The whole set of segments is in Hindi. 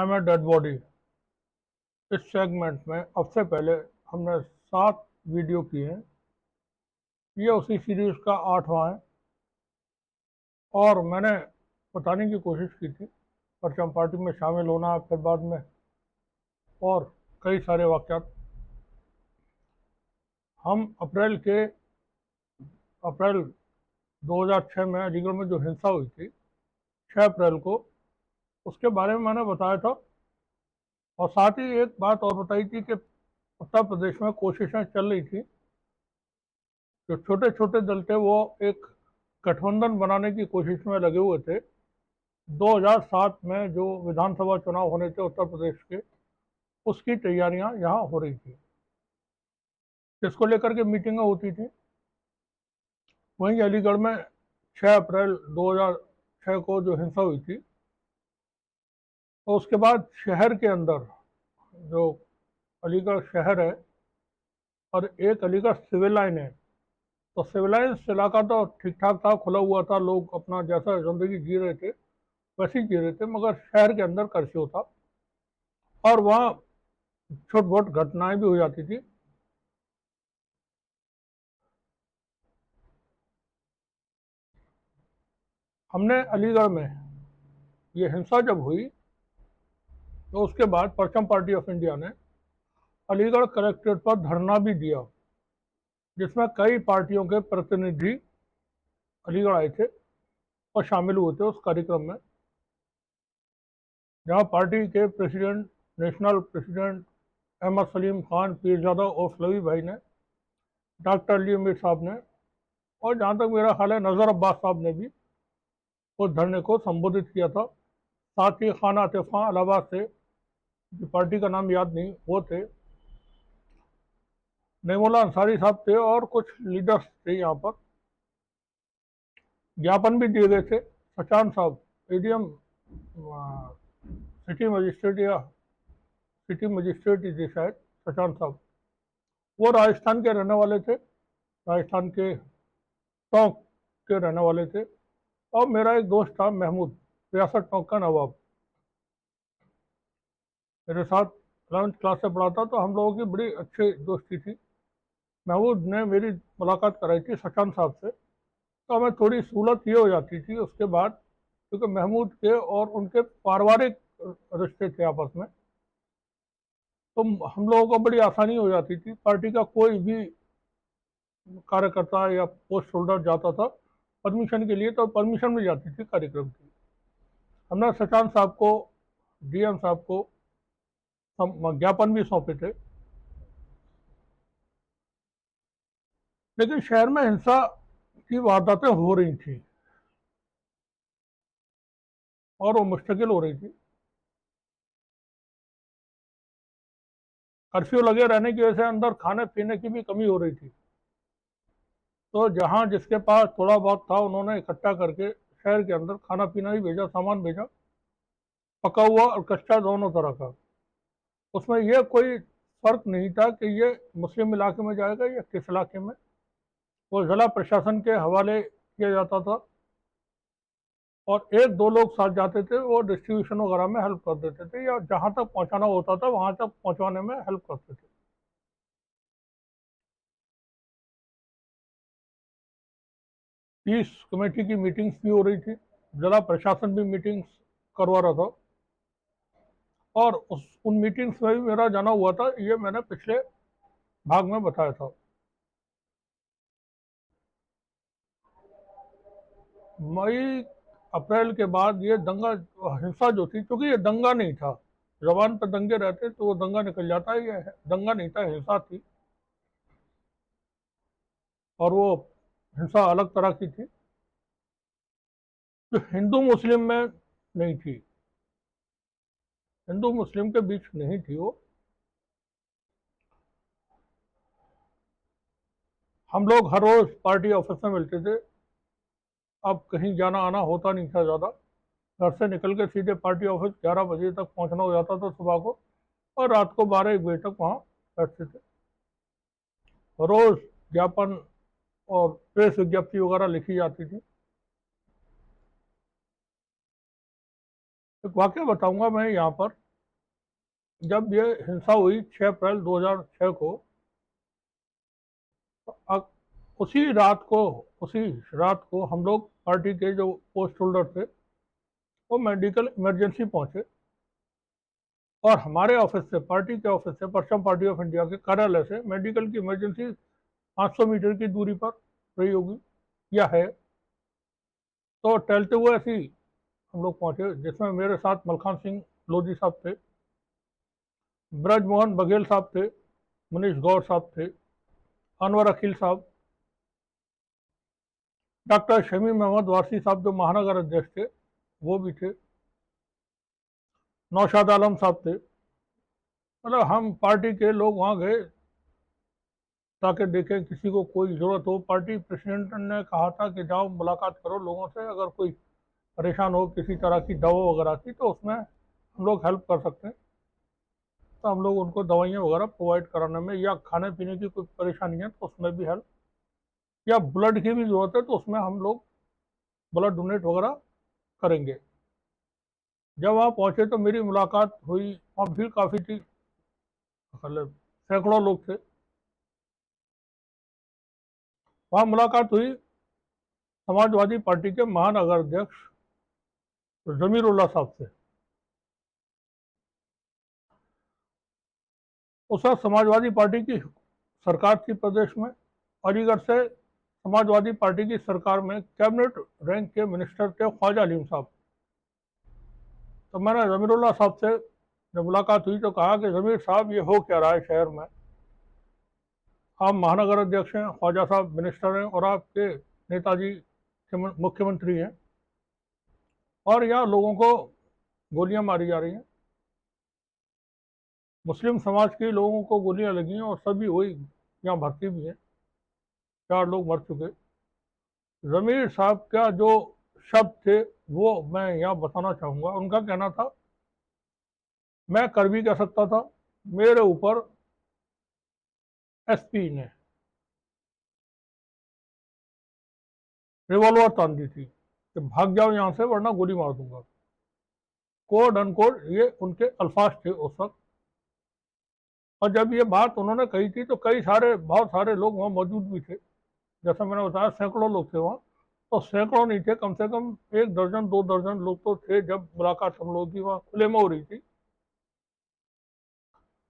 I am a dead body. इस सेगमेंट में अब से पहले हमने 7 वीडियो किए हैं। ये उसी सीरीज का 8वां है और मैंने बताने की कोशिश की थी परचम पार्टी में शामिल होना, फिर बाद में और कई सारे वाक़यात। हम अप्रैल 2006 में अलीगढ़ में जो हिंसा हुई थी 6 अप्रैल को, उसके बारे में मैंने बताया था और साथ ही एक बात और बताई थी कि उत्तर प्रदेश में कोशिशें चल रही थी, जो छोटे छोटे दल थे वो एक गठबंधन बनाने की कोशिश में लगे हुए थे। 2007 में जो विधानसभा चुनाव होने थे उत्तर प्रदेश के, उसकी तैयारियां यहाँ हो रही थी, जिसको लेकर के मीटिंगें होती थी। वहीं अलीगढ़ में 6 अप्रैल 2006 को जो हिंसा हुई थी, तो उसके बाद शहर के अंदर, जो अलीगढ़ शहर है और एक अलीगढ़ सिविल लाइन है, तो सिविल लाइन्स इलाका तो ठीक ठाक था, खुला हुआ था, लोग अपना जैसा ज़िंदगी जी रहे थे वैसे ही जी रहे थे, मगर शहर के अंदर कर्फ्यू था और वहाँ छोट मोट घटनाएं भी हो जाती थी। हमने अलीगढ़ में ये हिंसा जब हुई तो उसके बाद परचम पार्टी ऑफ इंडिया ने अलीगढ़ कलेक्ट्रेट पर धरना भी दिया, जिसमें कई पार्टियों के प्रतिनिधि अलीगढ़ आए थे और शामिल हुए थे उस कार्यक्रम में, जहां पार्टी के president, national president Ahmad Salim Khan Pirzada Oslavi भाई ने, डॉक्टर अली अमीर साहब ने, और जहाँ तक मेरा ख्याल है नज़र अब्बास साहब ने भी उस धरने को संबोधित किया था। साथ ही खान आतिफ खान इलाहाबाद से, पार्टी का नाम याद नहीं, वो थे, नईमुल्ला अंसारी साहब थे और कुछ लीडर्स थे। यहाँ पर ज्ञापन भी दिए गए थे। सचान साहब, एडीएम सिटी मजिस्ट्रेट या सिटी मजिस्ट्रेट ही थे शायद, सचान साहब, वो राजस्थान के रहने वाले थे, राजस्थान के टोंक के रहने वाले थे। और मेरा एक दोस्त था महमूद, रियासत टोंक का नवाब, मेरे साथ 11वीं क्लास से पढ़ा था, तो हम लोगों की बड़ी अच्छी दोस्ती थी। महमूद ने मेरी मुलाकात कराई थी सचान साहब से, तो हमें थोड़ी सहूलत ये हो जाती थी उसके बाद, क्योंकि महमूद के और उनके पारिवारिक रिश्ते थे आपस में, तो हम लोगों को बड़ी आसानी हो जाती थी। पार्टी का कोई भी कार्यकर्ता या पोस्ट होल्डर जाता था परमिशन के लिए, तो परमिशन मिल जाती थी कार्यक्रम की। हमने सचान साहब को, डीएम साहब को हम ज्ञापन भी सौंपे थे। लेकिन शहर में हिंसा की वारदातें हो रही थी और वो मुश्तकिल हो रही थी। कर्फ्यू लगे रहने की वजह से अंदर खाने पीने की भी कमी हो रही थी, तो जहां जिसके पास थोड़ा बहुत था उन्होंने इकट्ठा करके शहर के अंदर खाना पीना ही भेजा, सामान भेजा, पका हुआ और कच्चा दोनों तरह का। उसमें यह कोई फर्क नहीं था कि ये मुस्लिम इलाके में जाएगा या किस इलाके में, वो जिला प्रशासन के हवाले किया जाता था और एक दो लोग साथ जाते थे, वो डिस्ट्रीब्यूशन वगैरह में हेल्प कर देते थे या जहां तक पहुंचाना होता था वहां तक पहुंचाने में हेल्प करते थे। पीस कमेटी की मीटिंग्स भी हो रही थी, जिला प्रशासन भी मीटिंग्स करवा रहा था और उन मीटिंग्स में भी मेरा जाना हुआ था, ये मैंने पिछले भाग में बताया था। मई अप्रैल के बाद ये दंगा हिंसा जो थी, क्योंकि ये दंगा नहीं था, जबान पर दंगे रहते तो वो दंगा निकल जाता है, ये दंगा नहीं था, हिंसा थी और वो हिंसा अलग तरह की थी जो हिंदू मुस्लिम में नहीं थी, हिंदू मुस्लिम के बीच नहीं थी वो। हम लोग हर रोज पार्टी ऑफिस में मिलते थे, अब कहीं जाना आना होता नहीं था ज़्यादा, घर से निकल के सीधे पार्टी ऑफिस 11 बजे तक पहुंचना हो जाता था सुबह को, और रात को 12-1 बजे तक वहाँ बैठते थे। रोज ज्ञापन और प्रेस विज्ञप्ति वगैरह लिखी जाती थी। एक वाक्य बताऊंगा मैं यहाँ पर जब ये हिंसा हुई 6 अप्रैल 2006 को, अ- उसी रात को हम लोग पार्टी के जो पोस्ट होल्डर थे वो मेडिकल इमरजेंसी पहुंचे, और हमारे ऑफिस से, पार्टी के ऑफिस से, परचम पार्टी ऑफ इंडिया के कार्यालय से मेडिकल की इमरजेंसी 500 मीटर की दूरी पर रही होगी या है। तो टहलते हुए ऐसे ही हम लोग पहुंचे, जिसमें मेरे साथ मलखान सिंह लोधी साहब थे, ब्रजमोहन बघेल साहब थे, मनीष गौर साहब थे, अनवर अखिल साहब, डॉक्टर शमीम अहमद वारसी साहब जो महानगर अध्यक्ष थे वो भी थे, नौशाद आलम साहब थे। मतलब हम पार्टी के लोग वहाँ गए ताकि देखें किसी को कोई ज़रूरत हो। पार्टी प्रेसिडेंट ने कहा था कि जाओ मुलाकात करो लोगों से, अगर कोई परेशान हो किसी तरह की दवा वगैरह की तो उसमें हम लोग हेल्प कर सकते हैं। तो हम लोग उनको दवाइयाँ वगैरह प्रोवाइड कराने में, या खाने पीने की कोई परेशानी है तो उसमें भी हेल्प, या ब्लड की भी ज़रूरत है तो उसमें हम लोग ब्लड डोनेट वगैरह करेंगे। जब वहाँ पहुँचे तो मेरी मुलाकात हुई, वहाँ भीड़ काफ़ी थी, मतलब सैकड़ों लोग थे। वहाँ मुलाकात हुई समाजवादी पार्टी के महानगर अध्यक्ष जमीरुल्लाह साहब से। उस वक्त समाजवादी पार्टी की सरकार थी प्रदेश में, अलीगढ़ से समाजवादी पार्टी की सरकार में कैबिनेट रैंक के मिनिस्टर थे ख्वाजा अलीम साहब। तो मैंने जमीरुल्लाह साहब से जब मुलाकात हुई तो कहा कि जमीर साहब ये हो क्या रहा है शहर में, आप महानगर अध्यक्ष हैं, ख्वाजा साहब मिनिस्टर हैं, और आपके नेताजी मुख्यमंत्री हैं, और यहाँ लोगों को गोलियां मारी जा रही हैं, मुस्लिम समाज के लोगों को गोलियां लगी हैं और सभी वही यहाँ भर्ती भी हैं, 4 लोग मर चुके। जमीर साहब का जो शब्द थे वो मैं यहाँ बताना चाहूँगा। उनका कहना था, मैं कर भी कह सकता था, मेरे ऊपर एसपी ने रिवॉल्वर तान दी थी कि भाग जाओ यहाँ से वरना गोली मार दूंगा। कोड अनकोड ये उनके अल्फाज थे उस वक्त। और जब ये बात उन्होंने कही थी तो बहुत सारे लोग वहाँ मौजूद भी थे। जैसा मैंने बताया सैकड़ों लोग थे वहाँ, तो सैकड़ों नहीं थे, कम से कम 1 दर्जन 2 दर्जन लोग तो थे जब मुलाकात हम लोगों की वहाँ खुले में हो रही थी।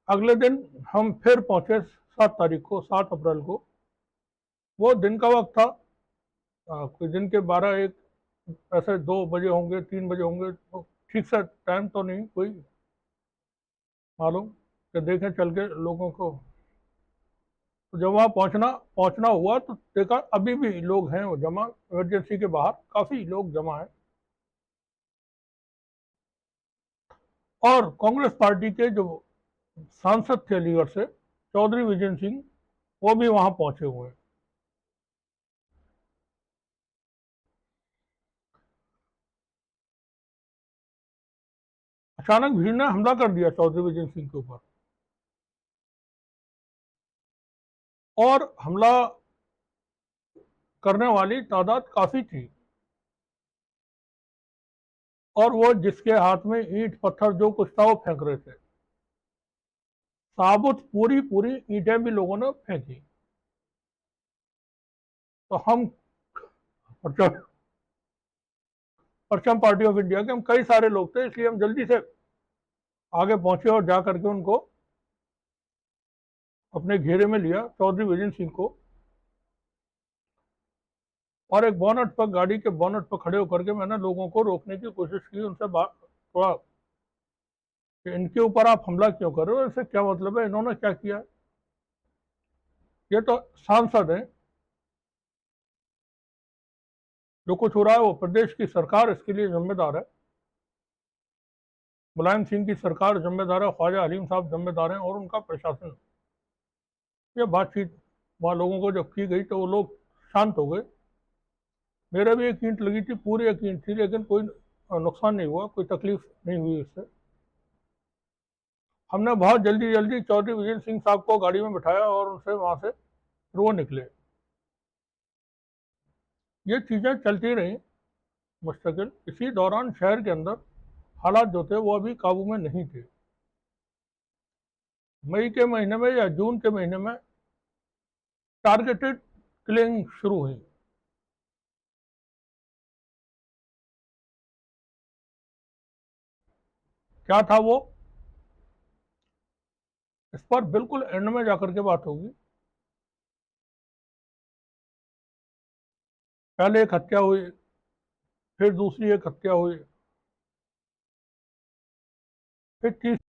अगले दिन हम फिर पहुंचे 7 तारीख को, 7 अप्रैल को। वो दिन का वक्त था, कोई दिन के 12 1, ऐसे 2 बजे होंगे, 3 बजे होंगे, तो ठीक से टाइम तो नहीं कोई मालूम कि देखें चल के लोगों को। तो जब वहाँ पहुँचना हुआ तो देखा अभी भी लोग हैं वो जमा, इमरजेंसी के बाहर काफ़ी लोग जमा हैं। और कांग्रेस पार्टी के जो सांसद थे अलीगढ़ से, चौधरी विजय सिंह, वो भी वहाँ पहुँचे हुए हैं। अचानक भीड़ ने हमला कर दिया चौधरी विजय सिंह के ऊपर, और हमला करने वाली तादाद काफ़ी थी, और वो जिसके हाथ में ईंट पत्थर जो कुछ था वो फेंक रहे थे। साबुत पूरी पूरी ईंटें भी लोगों ने फेंकी। तो हम परचम परचम पार्टी ऑफ इंडिया के हम कई सारे लोग थे, इसलिए हम जल्दी से आगे पहुंचे और जा करके उनको अपने घेरे में लिया, चौधरी विजय सिंह को, और एक बोनट पर, गाड़ी के बोनट पर खड़े होकर के मैंने लोगों को रोकने की कोशिश की, उनसे बात थोड़ा कि इनके ऊपर आप हमला क्यों कर रहे हो, इससे क्या मतलब है, इन्होंने क्या किया है, ये तो सांसद हैं, जो कुछ हो रहा है वो प्रदेश की सरकार इसके लिए जिम्मेदार है, मुलायम सिंह की सरकार जिम्मेदार है, ख्वाजा हलीम साहब जिम्मेदार हैं, और उनका प्रशासन। ये बातचीत वहाँ लोगों को जब की गई तो वो लोग शांत हो गए। मेरे भी एक ईंट लगी थी, पूरी एक ईंट थी, लेकिन कोई नुकसान नहीं हुआ, कोई तकलीफ नहीं हुई उससे। हमने बहुत जल्दी जल्दी चौधरी विजय सिंह साहब को गाड़ी में बिठाया और उनसे वहाँ से फिर वो निकले। ये चीज़ें चलती रहीं मुस्तकिल। इसी दौरान शहर के अंदर हालात जो थे वो अभी काबू में नहीं थे। मई के महीने में या जून के महीने में टारगेटेड किलिंग शुरू हुई। क्या था वो, इस पर बिल्कुल एंड में जाकर के बात होगी। पहले एक हत्या हुई, फिर दूसरी एक हत्या हुई, फिर तीसरी